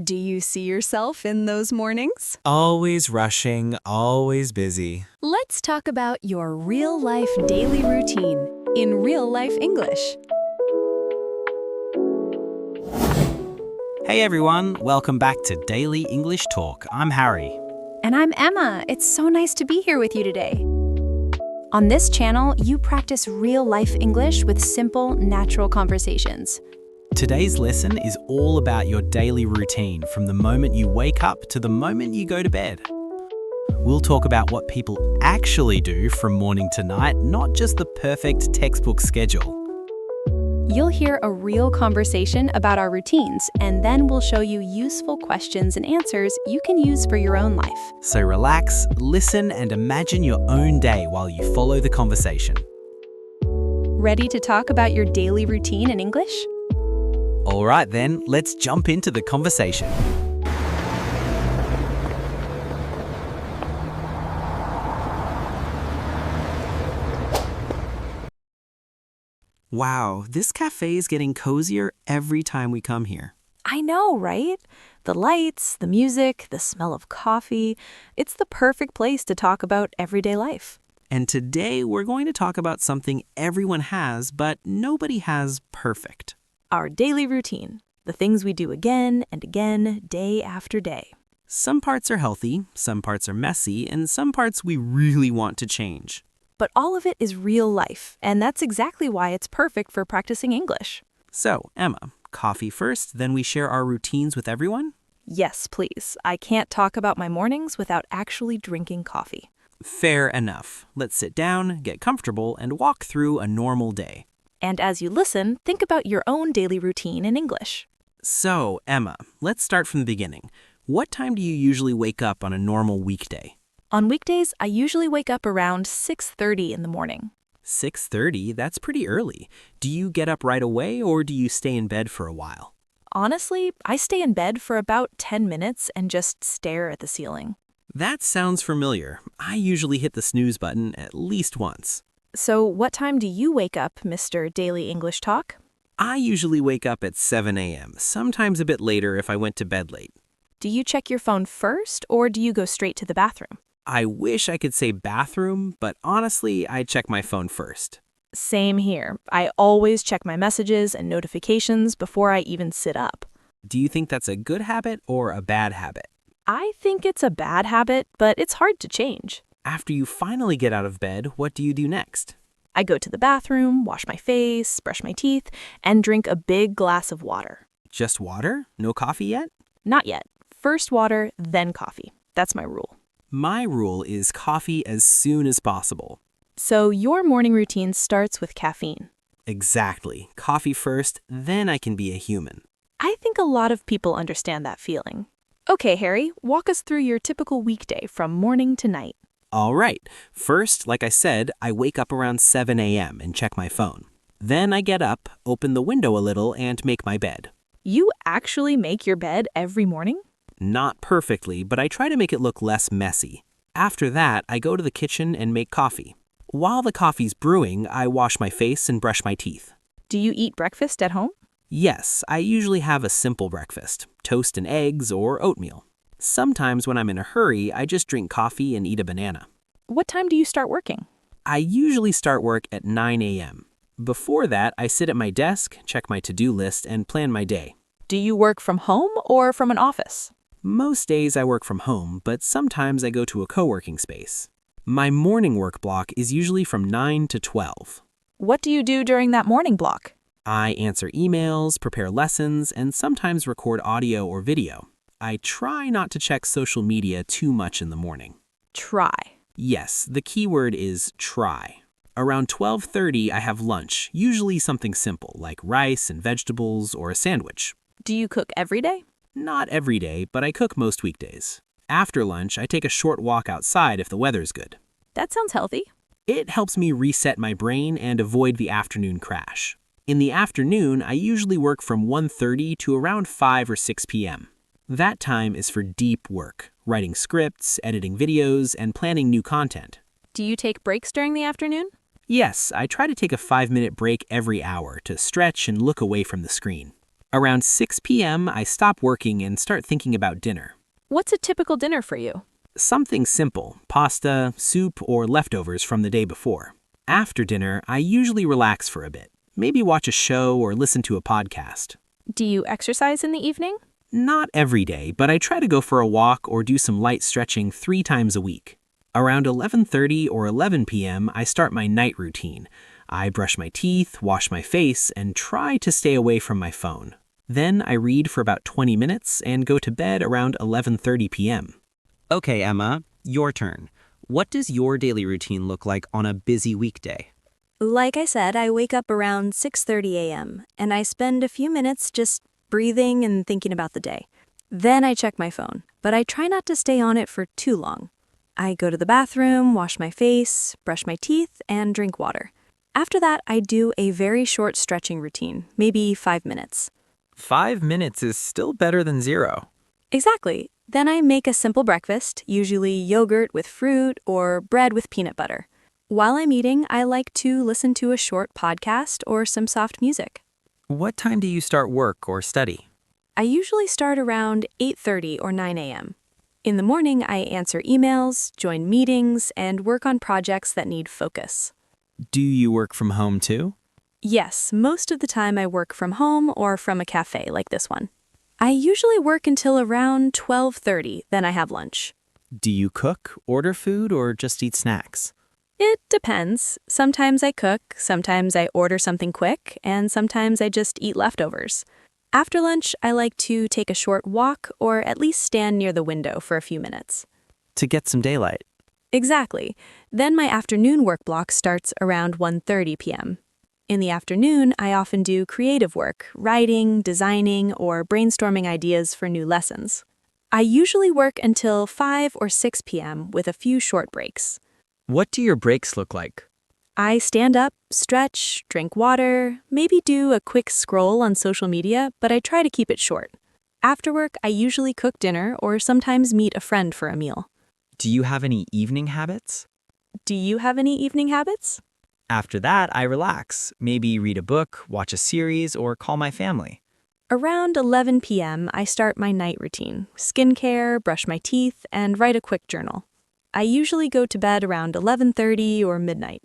Do you see yourself in those mornings? Always rushing, always busy. Let's talk about your real-life daily routine in real-life English. Hey everyone, welcome back to Daily English Talk. I'm Harry. And I'm Emma. It's so nice to be here with you today. On this channel, you practice real-life English with simple, natural conversations. Today's lesson is all about your daily routine from the moment you wake up to the moment you go to bed. We'll talk about what people actually do from morning to night, not just the perfect textbook schedule. You'll hear a real conversation about our routines, and then we'll show you useful questions and answers you can use for your own life. So relax, listen, and imagine your own day while you follow the conversation. Ready to talk about your daily routine in English? All right then, let's jump into the conversation. Wow, this cafe is getting cozier every time we come here. I know, right? The lights, the music, the smell of coffee. It's the perfect place to talk about everyday life. And today we're going to talk about something everyone has, but nobody has perfect. Our daily routine. The things we do again and again, day after day. Some parts are healthy, some parts are messy, and some parts we really want to change. But all of it is real life, and that's exactly why it's perfect for practicing English. So, Emma, coffee first, then we share our routines with everyone? Yes, please. I can't talk about my mornings without actually drinking coffee. Fair enough. Let's sit down, get comfortable, and walk through a normal day. And as you listen, think about your own daily routine in English. So, Emma, let's start from the beginning. What time do you usually wake up on a normal weekday? On weekdays, I usually wake up around 6:30 in the morning. 6:30? That's pretty early. Do you get up right away or do you stay in bed for a while? Honestly, I stay in bed for about 10 minutes and just stare at the ceiling. That sounds familiar. I usually hit the snooze button at least once. So what time do you wake up, Mr. Daily English Talk? I usually wake up at 7 a.m., sometimes a bit later if I went to bed late. Do you check your phone first, or do you go straight to the bathroom? I wish I could say bathroom, but honestly, I check my phone first. Same here. I always check my messages and notifications before I even sit up. Do you think that's a good habit or a bad habit? I think it's a bad habit, but it's hard to change. After you finally get out of bed, what do you do next? I go to the bathroom, wash my face, brush my teeth, and drink a big glass of water. Just water? No coffee yet? Not yet. First water, then coffee. That's my rule. My rule is coffee as soon as possible. So your morning routine starts with caffeine. Exactly. Coffee first, then I can be a human. I think a lot of people understand that feeling. Okay, Harry, walk us through your typical weekday from morning to night. All right. First, like I said, I wake up around 7 a.m. and check my phone. Then I get up, open the window a little, and make my bed. You actually make your bed every morning? Not perfectly, but I try to make it look less messy. After that, I go to the kitchen and make coffee. While the coffee's brewing, I wash my face and brush my teeth. Do you eat breakfast at home? Yes, I usually have a simple breakfast, toast and eggs or oatmeal. Sometimes when I'm in a hurry, I just drink coffee and eat a banana. What time do you start working? I usually start work at 9 a.m. Before that, I sit at my desk, check my to-do list, and plan my day. Do you work from home or from an office? Most days I work from home, but sometimes I go to a co-working space. My morning work block is usually from 9 to 12. What do you do during that morning block? I answer emails, prepare lessons, and sometimes record audio or video. I try not to check social media too much in the morning. Try. Yes, the key word is try. Around 12:30, I have lunch, usually something simple like rice and vegetables or a sandwich. Do you cook every day? Not every day, but I cook most weekdays. After lunch, I take a short walk outside if the weather's good. That sounds healthy. It helps me reset my brain and avoid the afternoon crash. In the afternoon, I usually work from 1:30 to around 5 or 6 p.m. That time is for deep work, writing scripts, editing videos, and planning new content. Do you take breaks during the afternoon? Yes, I try to take a 5-minute break every hour to stretch and look away from the screen. Around 6 p.m., I stop working and start thinking about dinner. What's a typical dinner for you? Something simple, pasta, soup, or leftovers from the day before. After dinner, I usually relax for a bit. Maybe watch a show or listen to a podcast. Do you exercise in the evening? Not every day, but I try to go for a walk or do some light stretching 3 times a week. Around 11:30 or 11 p.m., I start my night routine. I brush my teeth, wash my face, and try to stay away from my phone. Then I read for about 20 minutes and go to bed around 11:30 p.m. Okay, Emma, your turn. What does your daily routine look like on a busy weekday? Like I said, I wake up around 6:30 a.m. and I spend a few minutes just breathing and thinking about the day. Then I check my phone, but I try not to stay on it for too long. I go to the bathroom, wash my face, brush my teeth, and drink water. After that, I do a very short stretching routine, maybe 5 minutes. 5 minutes is still better than 0. Exactly. Then I make a simple breakfast, usually yogurt with fruit or bread with peanut butter. While I'm eating, I like to listen to a short podcast or some soft music. What time do you start work or study? I usually start around 8:30 or 9 a.m. In the morning, I answer emails, join meetings, and work on projects that need focus. Do you work from home too? Yes, most of the time I work from home or from a cafe like this one. I usually work until around 12:30, then I have lunch. Do you cook, order food, or just eat snacks? It depends. Sometimes I cook, sometimes I order something quick, and sometimes I just eat leftovers. After lunch, I like to take a short walk or at least stand near the window for a few minutes. To get some daylight. Exactly. Then my afternoon work block starts around 1:30 p.m. In the afternoon, I often do creative work, writing, designing, or brainstorming ideas for new lessons. I usually work until 5 or 6 p.m. with a few short breaks. What do your breaks look like? I stand up, stretch, drink water, maybe do a quick scroll on social media, but I try to keep it short. After work, I usually cook dinner or sometimes meet a friend for a meal. Do you have any evening habits? Do you have any evening habits? After that, I relax. Maybe read a book, watch a series, or call my family. Around 11 p.m., I start my night routine, skincare, brush my teeth, and write a quick journal. I usually go to bed around 11:30 or midnight.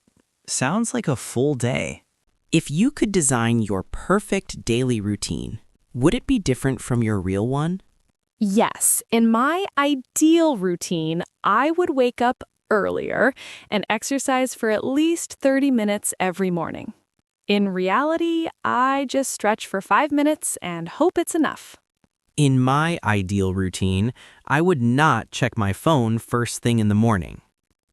Sounds like a full day. If you could design your perfect daily routine, would it be different from your real one? Yes, in my ideal routine, I would wake up earlier and exercise for at least 30 minutes every morning. In reality, I just stretch for 5 minutes and hope it's enough. In my ideal routine, I would not check my phone first thing in the morning.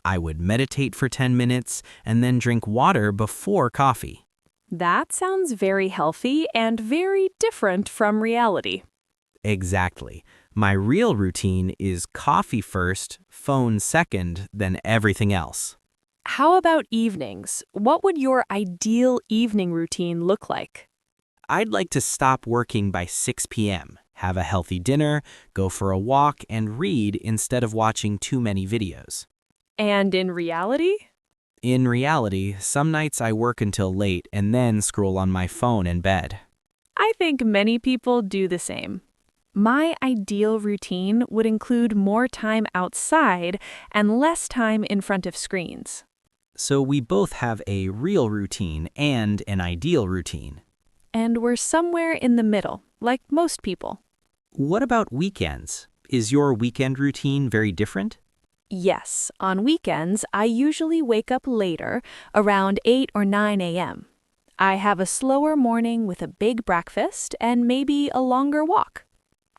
I would meditate for 10 minutes and then drink water before coffee. That sounds very healthy and very different from reality. Exactly. My real routine is coffee first, phone second, then everything else. How about evenings? What would your ideal evening routine look like? I'd like to stop working by 6 p.m., have a healthy dinner, go for a walk, and read instead of watching too many videos. And in reality? In reality, some nights I work until late and then scroll on my phone in bed. I think many people do the same. My ideal routine would include more time outside and less time in front of screens. So we both have a real routine and an ideal routine. And we're somewhere in the middle, like most people. What about weekends? Is your weekend routine very different? Yes, on weekends, I usually wake up later, around 8 or 9 a.m. I have a slower morning with a big breakfast and maybe a longer walk.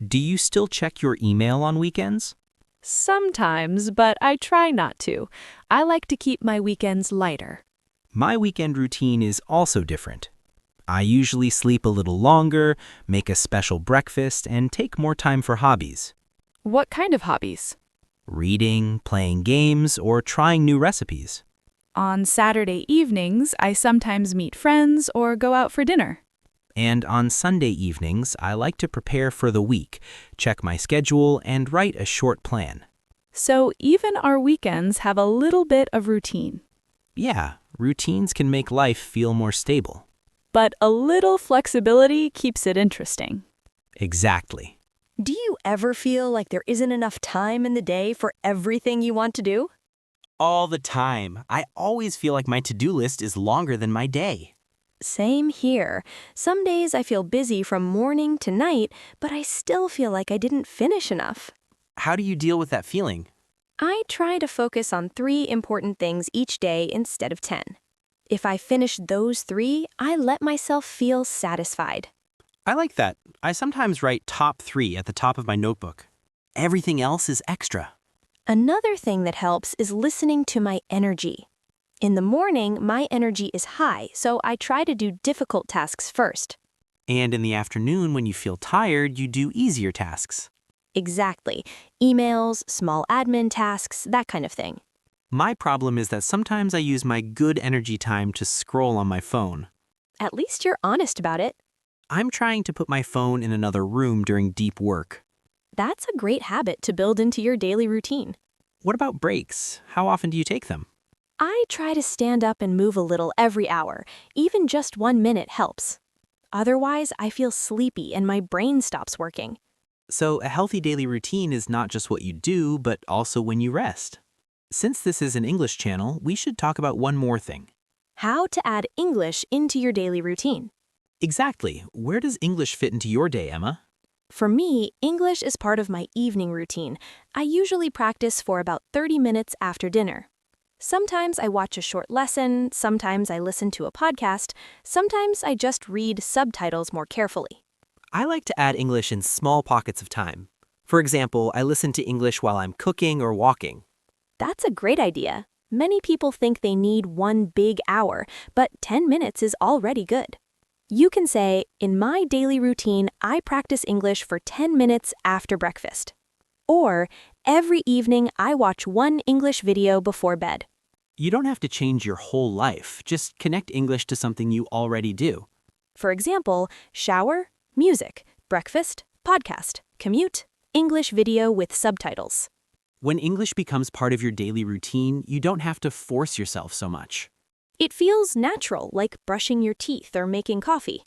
Do you still check your email on weekends? Sometimes, but I try not to. I like to keep my weekends lighter. My weekend routine is also different. I usually sleep a little longer, make a special breakfast, and take more time for hobbies. What kind of hobbies? Reading, playing games, or trying new recipes. On Saturday evenings, I sometimes meet friends or go out for dinner. And on Sunday evenings, I like to prepare for the week, check my schedule, and write a short plan. So even our weekends have a little bit of routine. Yeah, routines can make life feel more stable. but a little flexibility keeps it interesting. Exactly. Do you ever feel like there isn't enough time in the day for everything you want to do? All the time. I always feel like my to-do list is longer than my day. Same here. Some days I feel busy from morning to night, but I still feel like I didn't finish enough. How do you deal with that feeling? I try to focus on 3 important things each day instead of 10. If I finish those 3, I let myself feel satisfied. I like that. I sometimes write top 3 at the top of my notebook. Everything else is extra. Another thing that helps is listening to my energy. In the morning, my energy is high, so I try to do difficult tasks first. And in the afternoon, when you feel tired, you do easier tasks. Exactly. Emails, small admin tasks, that kind of thing. My problem is that sometimes I use my good energy time to scroll on my phone. At least you're honest about it. I'm trying to put my phone in another room during deep work. That's a great habit to build into your daily routine. What about breaks? How often do you take them? I try to stand up and move a little every hour. Even just 1 minute helps. Otherwise, I feel sleepy and my brain stops working. So a healthy daily routine is not just what you do, but also when you rest. Since this is an English channel, we should talk about one more thing. How to add English into your daily routine. Exactly. Where does English fit into your day, Emma? For me, English is part of my evening routine. I usually practice for about 30 minutes after dinner. Sometimes I watch a short lesson, sometimes I listen to a podcast, sometimes I just read subtitles more carefully. I like to add English in small pockets of time. For example, I listen to English while I'm cooking or walking. That's a great idea. Many people think they need 1 big hour, but 10 minutes is already good. You can say, in my daily routine, I practice English for 10 minutes after breakfast. Or, every evening I watch 1 English video before bed. You don't have to change your whole life. Just connect English to something you already do. For example, shower, music, breakfast, podcast, commute, English video with subtitles. When English becomes part of your daily routine, you don't have to force yourself so much. It feels natural, like brushing your teeth or making coffee.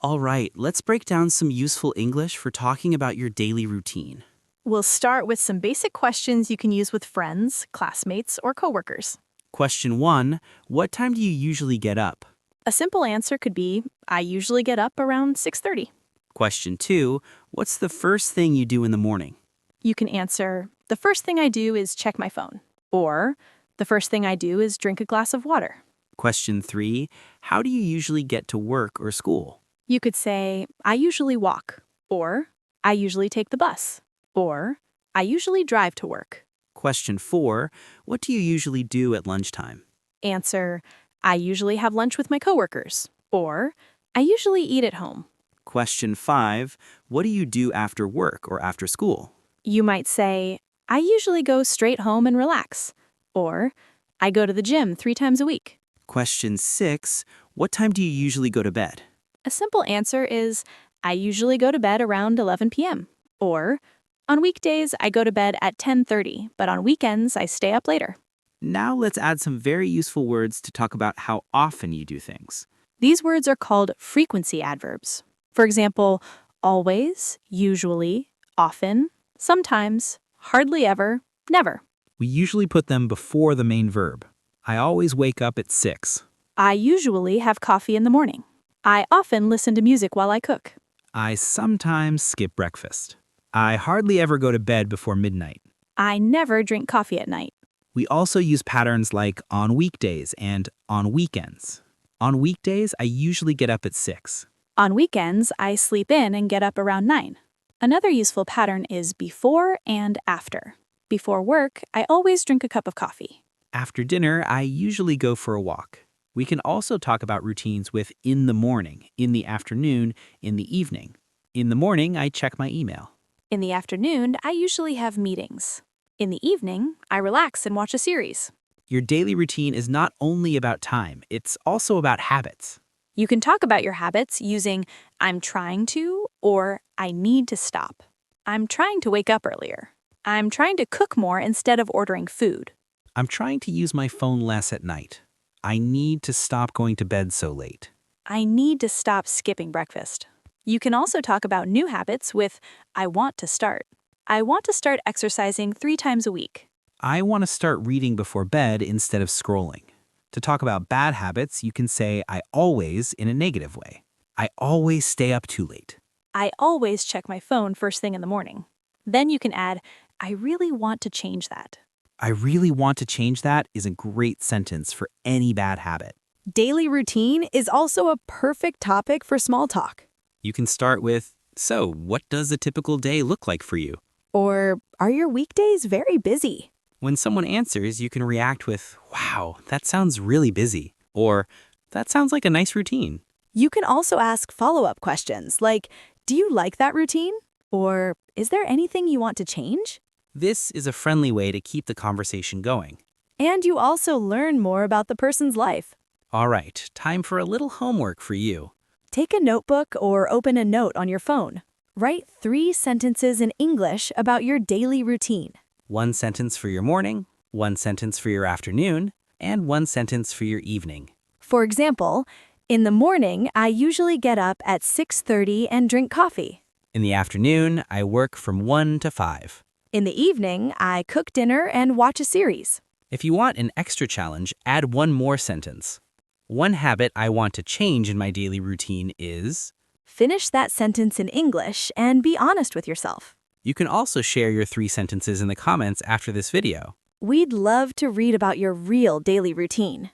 All right, let's break down some useful English for talking about your daily routine. We'll start with some basic questions you can use with friends, classmates, or coworkers. Question 1, what time do you usually get up? A simple answer could be, I usually get up around 6:30. Question 2, what's the first thing you do in the morning? You can answer, the first thing I do is check my phone. Or, the first thing I do is drink a glass of water. Question 3, how do you usually get to work or school? You could say, I usually walk. Or, I usually take the bus. Or, I usually drive to work. Question 4, what do you usually do at lunchtime? Answer, I usually have lunch with my coworkers. Or, I usually eat at home. Question 5, what do you do after work or after school? You might say, I usually go straight home and relax. Or, I go to the gym 3 times a week. Question 6, what time do you usually go to bed? A simple answer is, I usually go to bed around 11 p.m. Or, on weekdays, I go to bed at 10:30, but on weekends, I stay up later. Now let's add some very useful words to talk about how often you do things. These words are called frequency adverbs. For example, always, usually, often, sometimes, hardly ever, never. We usually put them before the main verb. I always wake up at 6. I usually have coffee in the morning. I often listen to music while I cook. I sometimes skip breakfast. I hardly ever go to bed before midnight. I never drink coffee at night. We also use patterns like on weekdays and on weekends. On weekdays, I usually get up at 6. On weekends, I sleep in and get up around 9. Another useful pattern is before and after. Before work, I always drink a cup of coffee. After dinner, I usually go for a walk. We can also talk about routines with in the morning, in the afternoon, in the evening. In the morning, I check my email. In the afternoon, I usually have meetings. In the evening, I relax and watch a series. Your daily routine is not only about time, it's also about habits. You can talk about your habits using I'm trying to or I need to stop. I'm trying to wake up earlier. I'm trying to cook more instead of ordering food. I'm trying to use my phone less at night. I need to stop going to bed so late. I need to stop skipping breakfast. You can also talk about new habits with I want to start. I want to start exercising 3 times a week. I want to start reading before bed instead of scrolling. To talk about bad habits, you can say I always in a negative way. I always stay up too late. I always check my phone first thing in the morning. Then you can add, I really want to change that. I really want to change that is a great sentence for any bad habit. Daily routine is also a perfect topic for small talk. You can start with, so what does a typical day look like for you? Or, are your weekdays very busy? When someone answers, you can react with, wow, that sounds really busy. Or, that sounds like a nice routine. You can also ask follow-up questions like, do you like that routine? Or, is there anything you want to change? This is a friendly way to keep the conversation going. And you also learn more about the person's life. All right, time for a little homework for you. Take a notebook or open a note on your phone. Write 3 sentences in English about your daily routine. 1 sentence for your morning, 1 sentence for your afternoon, and 1 sentence for your evening. For example, in the morning, I usually get up at 6:30 and drink coffee. In the afternoon, I work from 1 to 5. In the evening, I cook dinner and watch a series. If you want an extra challenge, add 1 more sentence. One habit I want to change in my daily routine is... Finish that sentence in English and be honest with yourself. You can also share your 3 sentences in the comments after this video. We'd love to read about your real daily routine.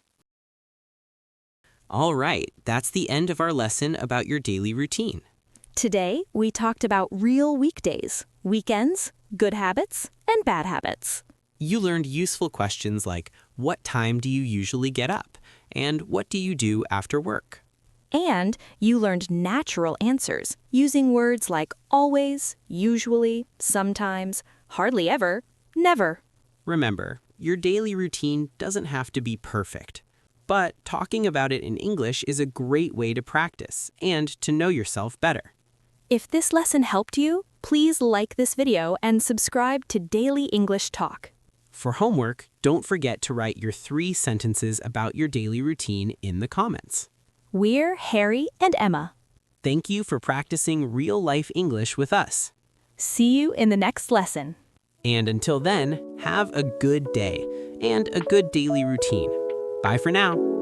All right, that's the end of our lesson about your daily routine. Today, we talked about real weekdays, weekends, good habits, and bad habits. You learned useful questions like, what time do you usually get up? And what do you do after work? And you learned natural answers using words like always, usually, sometimes, hardly ever, never. Remember, your daily routine doesn't have to be perfect. But talking about it in English is a great way to practice and to know yourself better. If this lesson helped you, please like this video and subscribe to Daily English Talk. For homework, don't forget to write your 3 sentences about your daily routine in the comments. We're Harry and Emma. Thank you for practicing real-life English with us. See you in the next lesson. And until then, have a good day and a good daily routine. Bye for now.